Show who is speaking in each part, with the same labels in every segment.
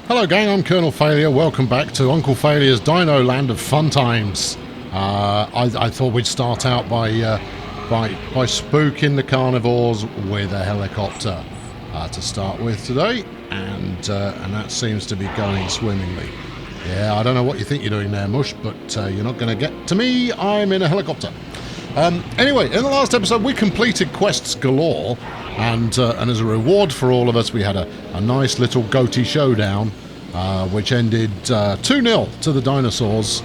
Speaker 1: Hello gang, I'm Colonel Failure. Welcome back to Uncle Failure's Dino Land of Fun Times. I thought we'd start out by spooking the carnivores with a helicopter to start with today, and that seems to be going swimmingly. Yeah, I don't know what you think you're doing there, Mush, but you're not going to get to me. I'm in a helicopter. Anyway, in the last episode we completed quests galore, and as a reward for all of us we had a nice little goatee showdown, which ended 2-0 to the dinosaurs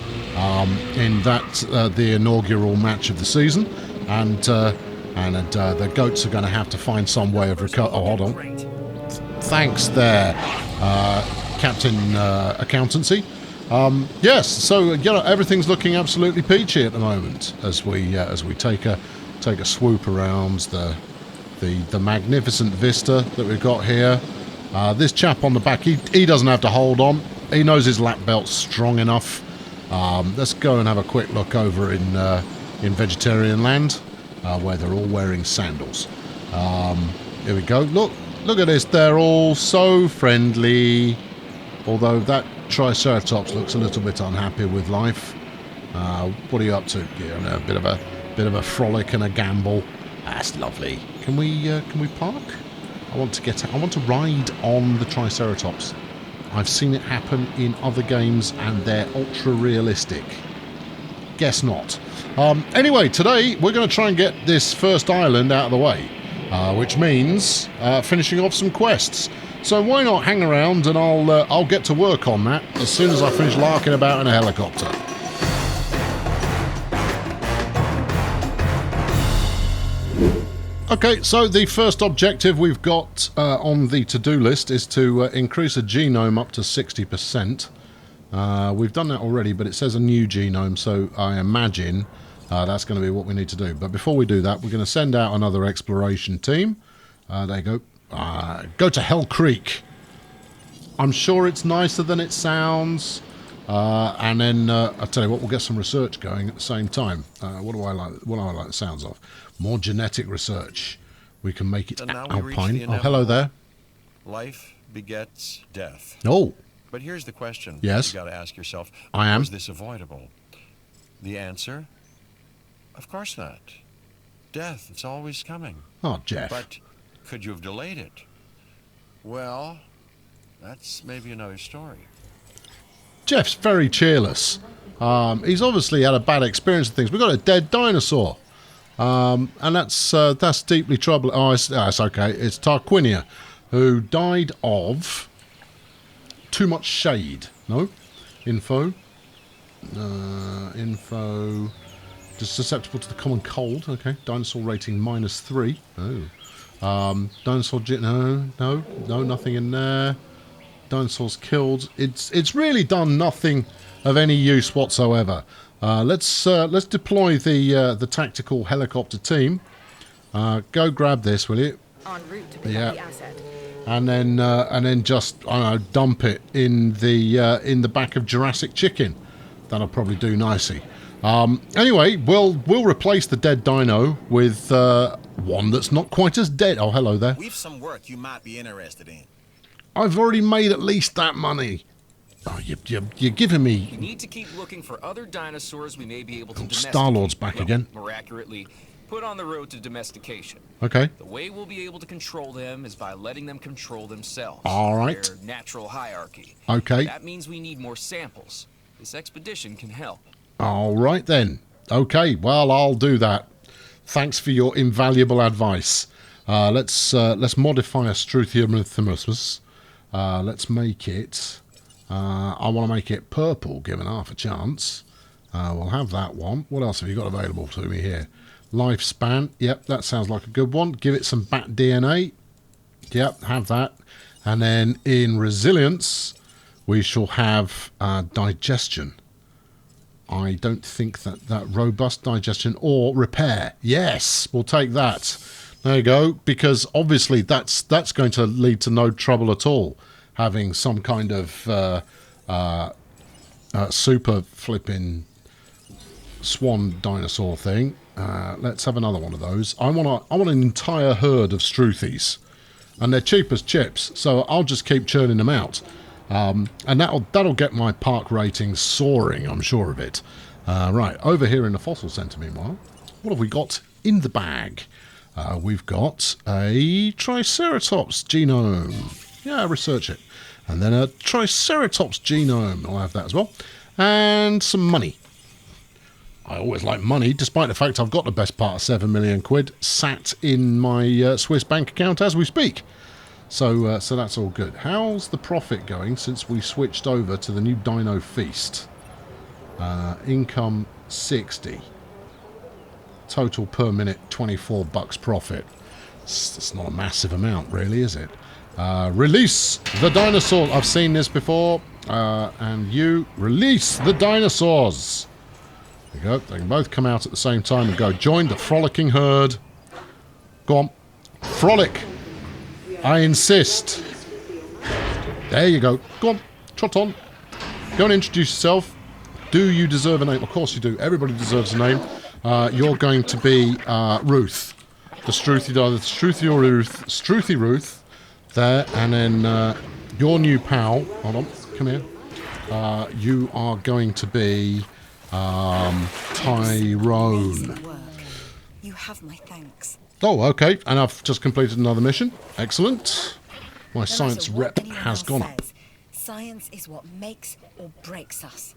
Speaker 1: in the inaugural match of the season, and the goats are going to have to find some way of hold on. Thanks there, Captain Accountancy. Yes, so everything's looking absolutely peachy at the moment as we take a swoop around the magnificent vista that we've got here. This chap on the back, he doesn't have to hold on. He knows his lap belt's strong enough. Let's go and have a quick look over in Vegetarian Land, where they're all wearing sandals. Here we go. Look at this. They're all so friendly. Although that Triceratops looks a little bit unhappy with life. What are you up to? Yeah, a bit of a frolic and a gamble. That's lovely. Can we park? I want to ride on the Triceratops. I've seen it happen in other games, and they're ultra realistic. Guess not. Anyway, today we're going to try and get this first island out of the way, which means finishing off some quests. So why not hang around, and I'll get to work on that as soon as I finish larking about in a helicopter. Okay, so the first objective we've got on the to-do list is to increase a genome up to 60%. We've done that already, but it says a new genome, so I imagine that's going to be what we need to do. But before we do that, we're going to send out another exploration team. There you go. Go to Hell Creek. I'm sure it's nicer than it sounds. And then I'll tell you what, we'll get some research going at the same time. What do I like the sounds of? More genetic research. We can make it alpine. Oh, hello there.
Speaker 2: Life begets death.
Speaker 1: Oh.
Speaker 2: But here's the question.
Speaker 1: Yes.
Speaker 2: You got to ask yourself.
Speaker 1: Is
Speaker 2: this avoidable? The answer? Of course not. Death, it's always coming.
Speaker 1: Oh, Jeff.
Speaker 2: But could you have delayed it? Well, that's maybe another story.
Speaker 1: Jeff's very cheerless. He's obviously had a bad experience with things. We've got a dead dinosaur. And that's deeply troubling. Oh, it's okay. It's Tarquinia, who died of too much shade. No? Info. Just susceptible to the common cold. Okay. Dinosaur rating -3. Oh. Dinosaur... No, nothing in there. Dinosaurs killed. It's really done nothing of any use whatsoever. Let's deploy the tactical helicopter team. Go grab this, will you?
Speaker 3: En route to pick up the asset.
Speaker 1: And then just dump it in the back of Jurassic Chicken. That'll probably do nicely. Anyway, we'll replace the dead dino with one that's not quite as dead. Oh, hello there.
Speaker 4: We've some work you might be interested in.
Speaker 1: I've already made at least that money. Oh, you're giving me...
Speaker 5: You need to keep looking for other dinosaurs we may be able to domesticate.
Speaker 1: Star-Lord's back again.
Speaker 5: More accurately, put on the road to domestication.
Speaker 1: Okay.
Speaker 5: The way we'll be able to control them is by letting them control themselves.
Speaker 1: All right.
Speaker 5: Their natural hierarchy.
Speaker 1: Okay.
Speaker 5: That means we need more samples. This expedition can help.
Speaker 1: All right then. Okay, well, I'll do that. Thanks for your invaluable advice. Let's modify a Struthiomethymus. Let's make it... I want to make it purple, given half a chance. We'll have that one. What else have you got available to me here? Lifespan. Yep, that sounds like a good one. Give it some bat DNA. Yep, have that. And then in resilience, we shall have digestion. I don't think that robust digestion or repair. Yes, we'll take that. There you go. Because obviously that's going to lead to no trouble at all. Having some kind of super flipping swan dinosaur thing. Let's have another one of those. I want an entire herd of Struthies, and they're cheap as chips. So I'll just keep churning them out. And that'll get my park ratings soaring, I'm sure of it. Right, over here in the fossil centre, meanwhile, what have we got in the bag? We've got a Triceratops genome. Yeah, research it. And then a Triceratops genome. I'll have that as well. And some money. I always like money, despite the fact I've got the best part of 7 million quid sat in my Swiss bank account as we speak. So that's all good. How's the profit going since we switched over to the new Dino Feast? Income 60. Total per minute 24 bucks profit. It's not a massive amount, really, is it? Release the dinosaurs. I've seen this before. And you release the dinosaurs. There you go. They can both come out at the same time and go join the frolicking herd. Go on. Frolic. I insist. There you go. Go on. Trot on. Go and introduce yourself. Do you deserve a name? Of course you do. Everybody deserves a name. You're going to be Ruth. The Struthy Ruth. There. And then your new pal. Hold on. Come here. You are going to be Tyrone.
Speaker 3: You have my thanks.
Speaker 1: Oh, okay. And I've just completed another mission. Excellent. My science rep has gone up.
Speaker 3: Science is what makes or breaks us.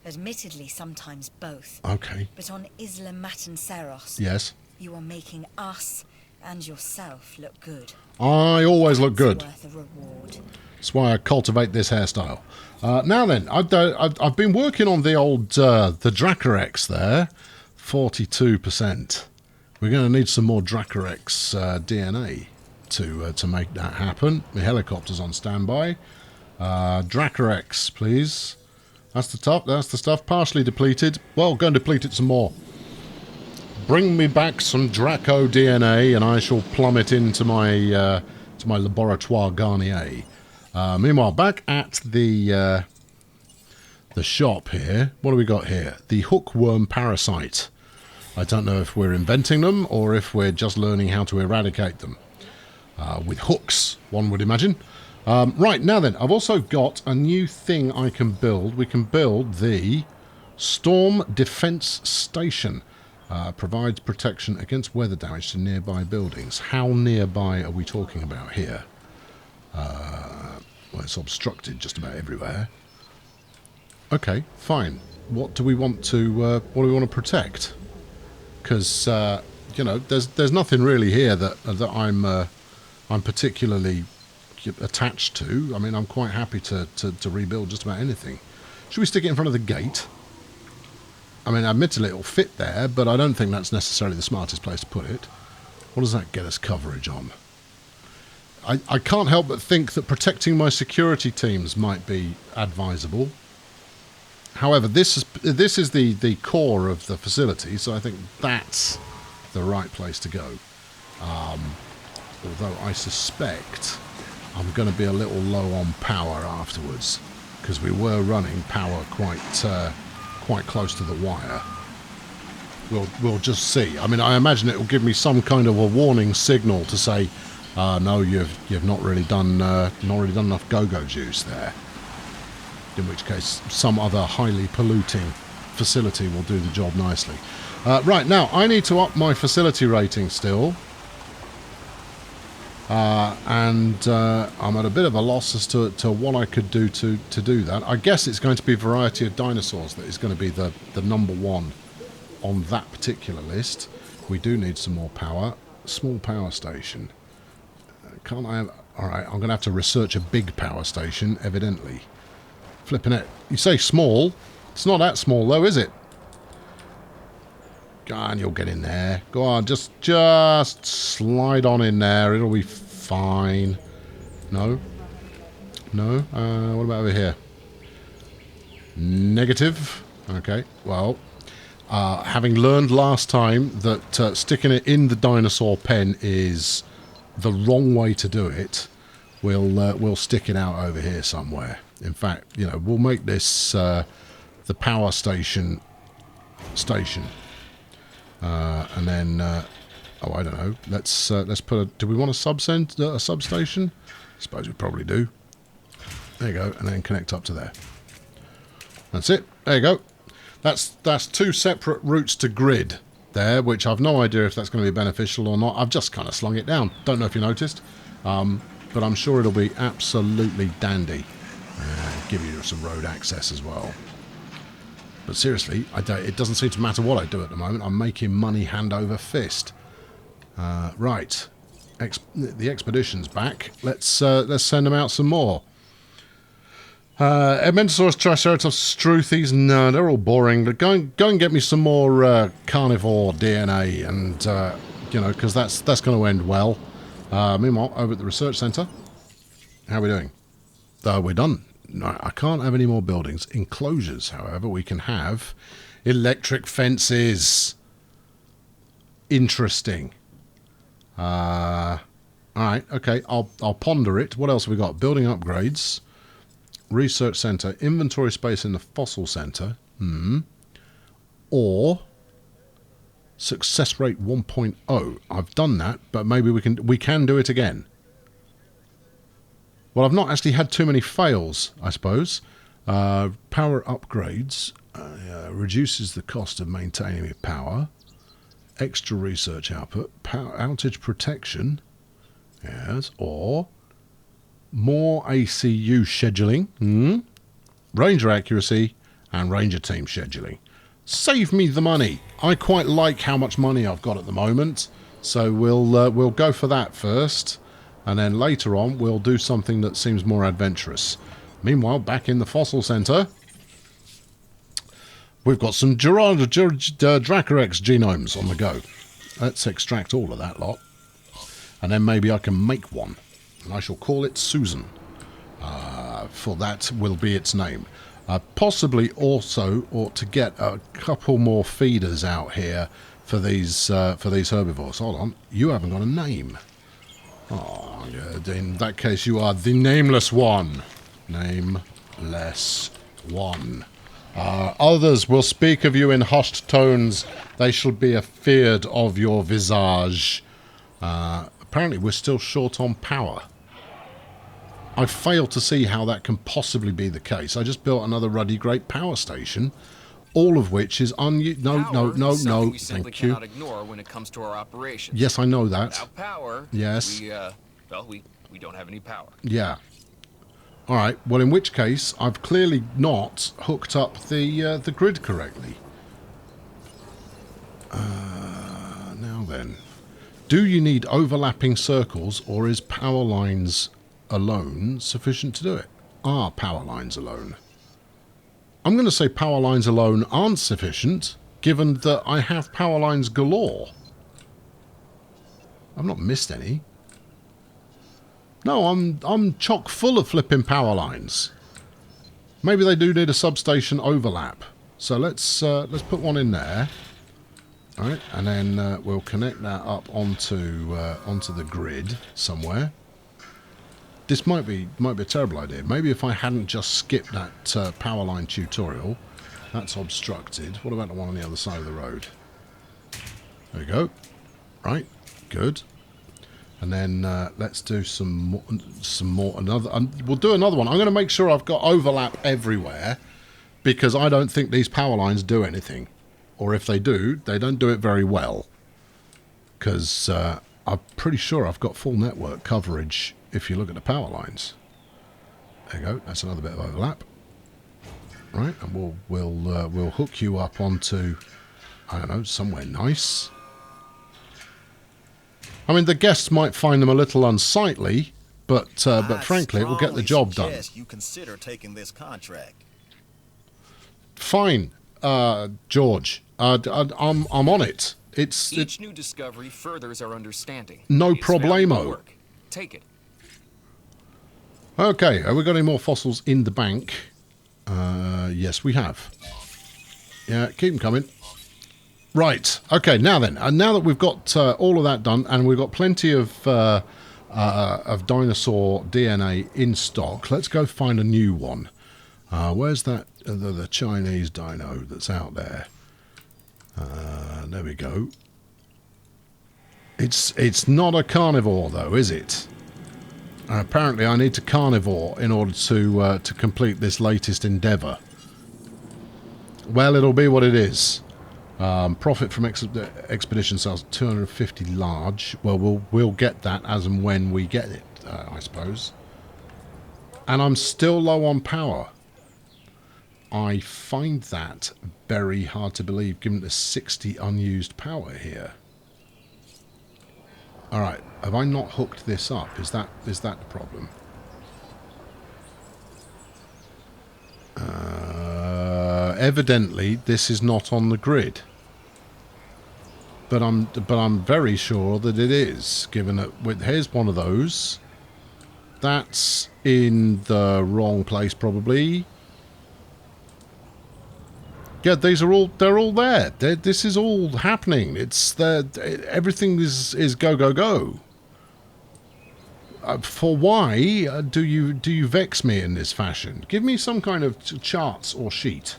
Speaker 3: Admittedly, sometimes both.
Speaker 1: Okay.
Speaker 3: But on ISLA MATANCEROS,
Speaker 1: yes,
Speaker 3: you are making us and yourself look good.
Speaker 1: I always look good.
Speaker 3: Worth a reward.
Speaker 1: That's why I cultivate this hairstyle. Now then, I've been working on the old the Dracorex there, 42%. We're going to need some more Dracorex DNA to make that happen. The helicopter's on standby. Dracorex, please. That's the top. That's the stuff. Partially depleted. Well, go and deplete it some more. Bring me back some Draco DNA, and I shall plummet into my laboratoire Garnier. Meanwhile, back at the shop here, what do we got here? The hookworm parasite. I don't know if we're inventing them or if we're just learning how to eradicate them. With hooks, one would imagine. Right, now then, I've also got a new thing I can build. We can build the Storm Defense Station. Provides protection against weather damage to nearby buildings. How nearby are we talking about here? Well, it's obstructed just about everywhere. Okay, fine. What do we want to protect? Because you know, there's nothing really here that I'm particularly attached to. I mean, I'm quite happy to rebuild just about anything. Should we stick it in front of the gate? I mean, admittedly, it'll fit there, but I don't think that's necessarily the smartest place to put it. What does that get us coverage on? I can't help but think that protecting my security teams might be advisable. However, this is the core of the facility, so I think that's the right place to go. Although I suspect I'm going to be a little low on power afterwards, because we were running power quite close to the wire. We'll just see. I mean, I imagine it will give me some kind of a warning signal to say, no, you've not really done enough go-go juice there. In which case, some other highly polluting facility will do the job nicely. Right, now, I need to up my facility rating still. And I'm at a bit of a loss as to what I could do to do that. I guess it's going to be a variety of dinosaurs that is going to be the number one on that particular list. We do need some more power. Small power station. Can't I have... Alright, I'm going to have to research a big power station, evidently. Flipping it. You say small. It's not that small, though, is it? Go on, you'll get in there. Go on, just slide on in there. It'll be fine. No? No? What about over here? Negative. Okay, well, having learned last time that sticking it in the dinosaur pen is the wrong way to do it, we'll stick it out over here somewhere. In fact, you know, we'll make this the power station. And then, oh, I don't know. Let's put a. Do we want a substation? I suppose we probably do. There you go, and then connect up to there. That's it. There you go. That's 2 separate routes to grid there, which I've no idea if that's going to be beneficial or not. I've just kind of slung it down. Don't know if you noticed, but I'm sure it'll be absolutely dandy. Give you some road access as well. But seriously, it doesn't seem to matter what I do at the moment. I'm making money hand over fist. Right, the expedition's back. Let's send them out some more. MATANCEROS, Triceratops, Struthies, no, they're all boring. Go and get me some more carnivore DNA, and you know, because that's going to end well. Meanwhile, over at the research centre, how are we doing? We're done. No, I can't have any more buildings. Enclosures, however, we can have electric fences. Interesting. All right, okay. I'll ponder it. What else have we got? Building upgrades. Research Centre, inventory space in the Fossil Centre, or success rate 1.0. I've done that, but maybe we can do it again. Well, I've not actually had too many fails, I suppose. Power upgrades reduces the cost of maintaining power. Extra research output, power outage protection, yes, or more ACU scheduling, ranger accuracy, and ranger team scheduling. Save me the money. I quite like how much money I've got at the moment, so we'll go for that first, and then later on we'll do something that seems more adventurous. Meanwhile, back in the Fossil Centre, we've got some Dracorex genomes on the go. Let's extract all of that lot, and then maybe I can make one. And I shall call it Susan, for that will be its name. Possibly also ought to get a couple more feeders out here for these herbivores. Hold on, you haven't got a name. Oh, in that case, you are the nameless one. Nameless one. Others will speak of you in hushed tones. They shall be afeard of your visage. Apparently, we're still short on power. I fail to see how that can possibly be the case. I just built another ruddy great power station, all of which is unused. No, thank you.
Speaker 5: Ignore when it comes to our operations.
Speaker 1: Yes, I know that.
Speaker 5: Without power,
Speaker 1: yes.
Speaker 5: We don't have any power.
Speaker 1: Yeah. All right. Well, in which case, I've clearly not hooked up the grid correctly. Now then, do you need overlapping circles, or is power lines alone sufficient to do it? Are power lines alone? I'm going to say power lines alone aren't sufficient, given that I have power lines galore. I've not missed any. No, I'm chock full of flipping power lines. Maybe they do need a substation overlap. So let's put one in there. All right, and then we'll connect that up onto the grid somewhere. This might be a terrible idea. Maybe if I hadn't just skipped that power line tutorial. That's obstructed. What about the one on the other side of the road? There we go. Right, good. And then let's do some more. We'll do another one. I'm going to make sure I've got overlap everywhere, because I don't think these power lines do anything, or if they do, they don't do it very well. Because I'm pretty sure I've got full network coverage. If you look at the power lines, there you go. That's another bit of overlap. Right, and we'll hook you up onto, I don't know, somewhere nice. I mean, the guests might find them a little unsightly, but frankly, it will get the job done.
Speaker 4: You consider taking this contract.
Speaker 1: Fine, George. I'm on it.
Speaker 5: Each new discovery furthers our understanding.
Speaker 1: No
Speaker 5: It's valuable
Speaker 1: problemo.
Speaker 5: work. Take it.
Speaker 1: Okay, have we got any more fossils in the bank? Yes, we have. Yeah, keep them coming. Right, okay, now then. Now that we've got all of that done, and we've got plenty of dinosaur DNA in stock, let's go find a new one. Where's that, the Chinese dino that's out there? There we go. It's not a carnivore, though, is it? Apparently I need to carnivore in order to complete this latest endeavour. Well, it'll be what it is. Profit from expedition sales 250 large. Well, we'll get that as and when we get it, I suppose. And I'm still low on power. I find that very hard to believe, given the 60 unused power here. All right, have I not hooked this up? Is that the problem? Evidently, this is not on the grid. But I'm very sure that it is, given that here's one of those. That's in the wrong place, probably. Yeah, they're all there. This is all happening. Everything is go. For why do you vex me in this fashion? Give me some kind of charts or sheet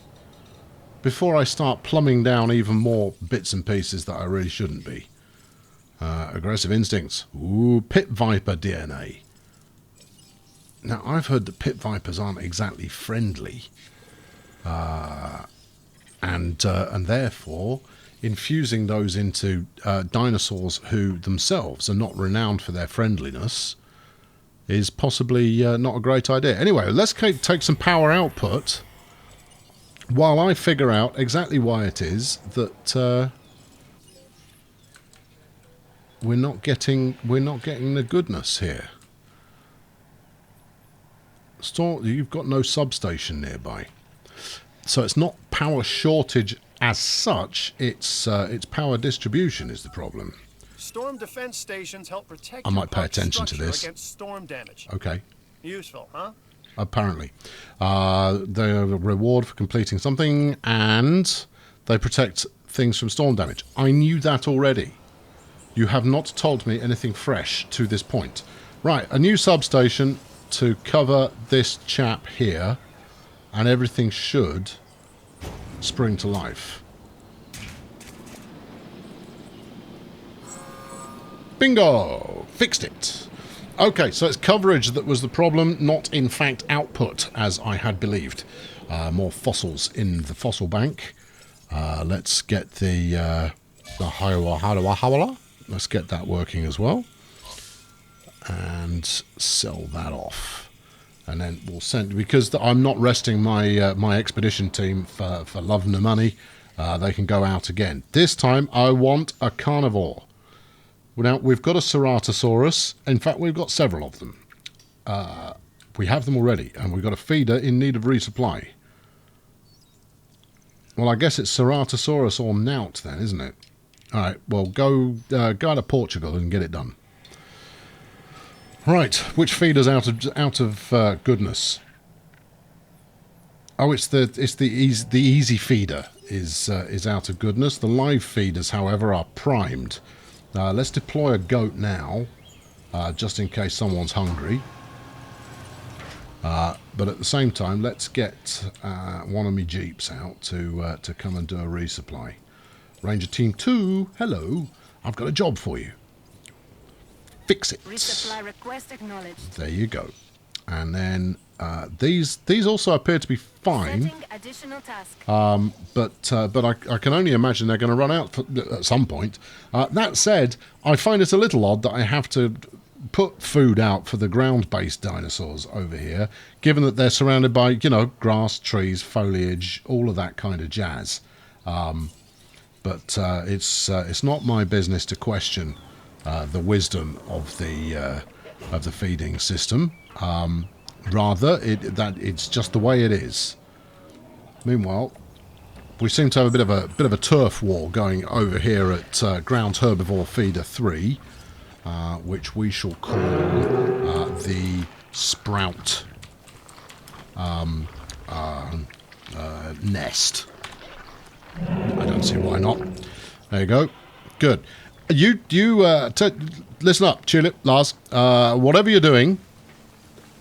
Speaker 1: before I start plumbing down even more bits and pieces that I really shouldn't be. Aggressive instincts. Ooh, pit viper DNA. Now I've heard that pit vipers aren't exactly friendly. And therefore, infusing those into dinosaurs who themselves are not renowned for their friendliness is possibly not a great idea. Anyway, let's take some power output while I figure out exactly why it is that we're not getting the goodness here. You've got no substation nearby. So it's not power shortage as such, it's power distribution is the problem.
Speaker 6: Storm defense stations help protect
Speaker 1: I might pay attention to this.
Speaker 6: Against storm damage.
Speaker 1: Okay.
Speaker 6: Useful, huh?
Speaker 1: Apparently. They're a reward for completing something, and they protect things from storm damage. I knew that already. You have not told me anything fresh to this point. Right, a new substation to cover this chap here. And everything should spring to life. Bingo! Fixed it. Okay, so it's coverage that was the problem, not in fact output, as I had believed. More fossils in the fossil bank. Let's get the Hawala. Let's get that working as well. And sell that off. And then we'll send, because I'm not resting my my expedition team for love nor money. They can go out again. This time I want a carnivore. Now we've got a Ceratosaurus. In fact, we've got several of them. We have them already, and we've got a feeder in need of resupply. Well, I guess it's Ceratosaurus or Nout then, isn't it? All right. Well, go to Portugal and get it done. Right, which feeder's out of goodness? Oh, it's the easy feeder is out of goodness. The live feeders, however, are primed. Let's deploy a goat now, just in case someone's hungry. But at the same time, let's get one of my jeeps out to come and do a resupply. Ranger Team 2, hello. I've got a job for you. Fix it.
Speaker 7: Resupply request acknowledged.
Speaker 1: There you go. And then these also appear to be fine.
Speaker 7: Setting additional task.
Speaker 1: But I can only imagine they're going to run out at some point. That said, I find it a little odd that I have to put food out for the ground-based dinosaurs over here, given that they're surrounded by, grass, trees, foliage, all of that kind of jazz. But it's not my business to question the wisdom of the feeding system. Rather, it's just the way it is. Meanwhile, we seem to have a bit of a turf war going over here at Ground Herbivore Feeder 3, which we shall call the Sprout Nest. I don't see why not. There you go. Good. Listen up, Tulip, Lars. Whatever you're doing,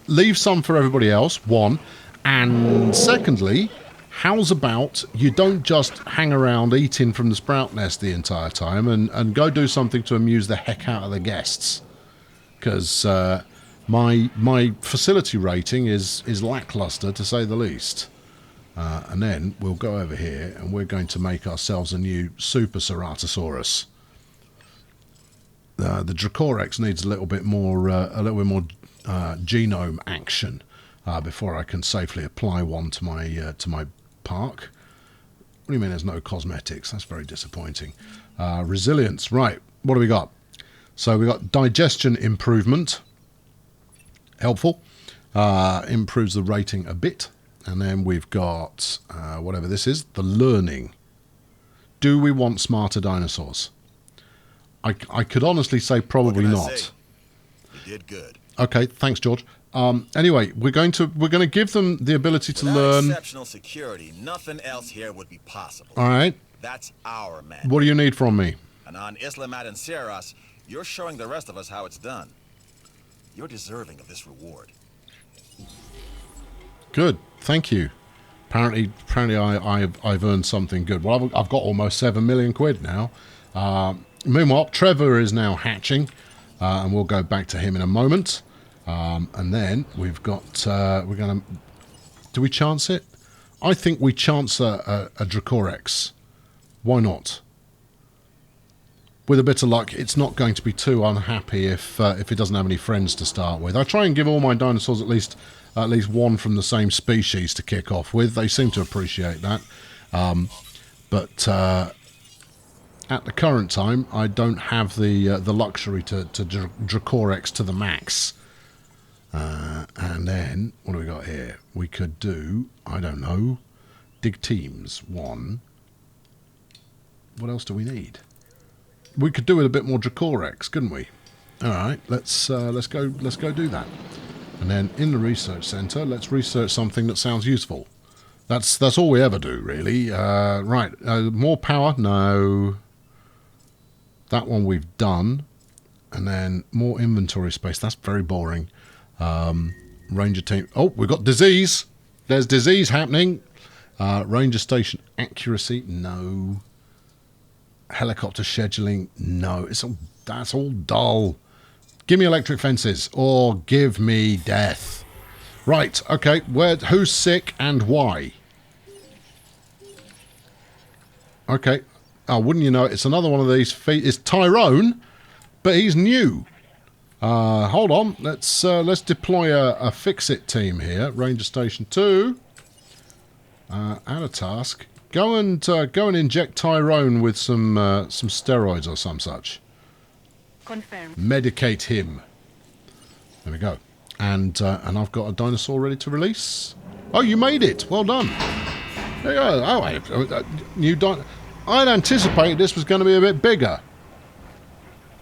Speaker 1: leave some for everybody else, one. And secondly, how's about you don't just hang around eating from the sprout nest the entire time and go do something to amuse the heck out of the guests. Because my facility rating is lackluster, to say the least. And then we'll go over here and we're going to make ourselves a new Super Ceratosaurus. The Dracorex needs a little bit more genome action before I can safely apply one to my park. What do you mean there's no cosmetics? That's very disappointing. Resilience, right? What do we got? So we got digestion improvement, helpful. Improves the rating a bit. And then we've got, whatever this is, the learning. Do we want smarter dinosaurs? I could honestly say probably not.
Speaker 4: You did good.
Speaker 1: Okay, thanks, George. Anyway, we're going to give them the ability to learn.
Speaker 4: Exceptional security, nothing else here would be possible.
Speaker 1: All right.
Speaker 4: That's our man.
Speaker 1: What do you need from me?
Speaker 4: And on ISLA MATANCEROS, you're showing the rest of us how it's done. You're deserving of this reward.
Speaker 1: Good, thank you. Apparently I've earned something good. Well, I've got almost 7 million quid now. Meanwhile, Trevor is now hatching, and we'll go back to him in a moment. And then we've got we're gonna. Do we chance it? I think we chance a Dracorex. Why not? With a bit of luck, it's not going to be too unhappy if it doesn't have any friends to start with. I try and give all my dinosaurs at least one from the same species to kick off with. They seem to appreciate that. But at the current time, I don't have the luxury to Dracorex to the max. And then, what do we got here? We could do, I don't know, dig teams 1. What else do we need? We could do with a bit more Dracorex, couldn't we? All right, let's go do that. And then in the research center, let's research something that sounds useful. That's all we ever do, really. Right, more power? No. That one we've done. And then more inventory space. That's very boring. Ranger team. Oh, we've got disease. There's disease happening. Ranger station accuracy? No. Helicopter scheduling? No. That's all dull. Give me electric fences, or give me death. Right, okay, who's sick and why? Okay, oh, wouldn't you know, it's another one of these it's Tyrone, but he's new. Hold on, let's deploy a fix-it team here. Ranger Station 2. Add a task. Go and inject Tyrone with some steroids or some such.
Speaker 7: Confirmed.
Speaker 1: Medicate him. There we go. And I've got a dinosaur ready to release. Oh, you made it. Well done. There you go. Oh, I'd anticipated this was going to be a bit bigger.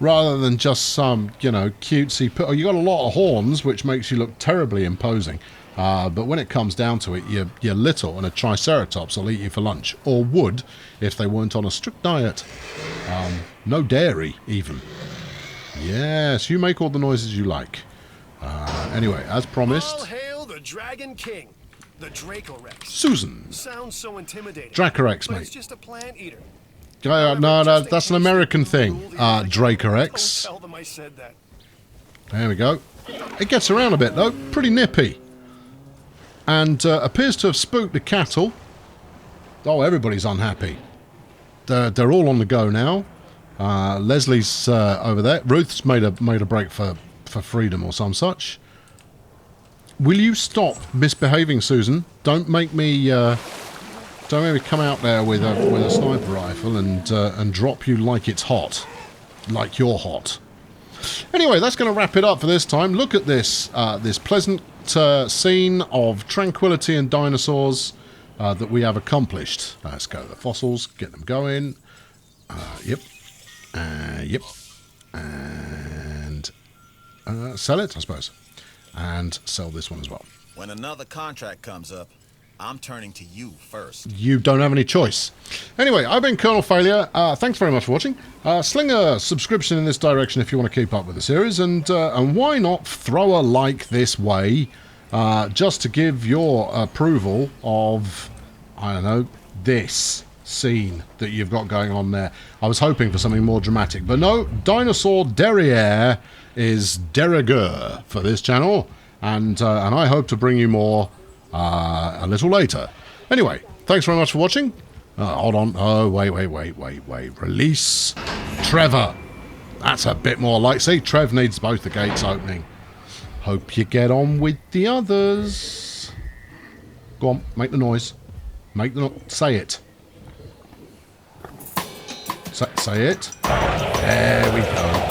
Speaker 1: Rather than just some, cutesy... Oh, you got a lot of horns, which makes you look terribly imposing. But when it comes down to it, you're little, and a Triceratops will eat you for lunch. Or would, if they weren't on a strict diet. No dairy, even. Yes, you make all the noises you like. Anyway, as promised...
Speaker 6: All hail the Dragon King, the Dracorex.
Speaker 1: Susan.
Speaker 6: Sounds so intimidating.
Speaker 1: Dracorex,
Speaker 6: but
Speaker 1: mate.
Speaker 6: It's just a plant eater.
Speaker 1: No, that's an American thing. Dracorex.
Speaker 6: Don't tell them I said that.
Speaker 1: There we go. It gets around a bit, though. Pretty nippy. And appears to have spooked the cattle. Oh, everybody's unhappy. They're all on the go now. Leslie's over there. Ruth's made a break for freedom or some such. Will you stop misbehaving, Susan? Don't make me come out there with a sniper rifle and drop you like it's hot, like you're hot. Anyway, that's going to wrap it up for this time. Look at this this pleasant scene of tranquility and dinosaurs that we have accomplished. Let's go to the fossils, get them going. Yep. Yep. And sell it, I suppose. And sell this one as well.
Speaker 4: When another contract comes up, I'm turning to you first.
Speaker 1: You don't have any choice. Anyway, I've been Colonel Failure. Thanks very much for watching. Sling a subscription in this direction if you want to keep up with the series. And why not throw a like this way just to give your approval of, I don't know, this. scene that you've got going on there. I was hoping for something more dramatic, but no, Dinosaur Derriere is de rigueur for this channel, and I hope to bring you more a little later. Anyway, thanks very much for watching. Hold on. Oh, wait. Release Trevor. That's a bit more like... See, Trev needs both the gates opening. Hope you get on with the others. Go on, make the noise. Say it. Say it. There we go.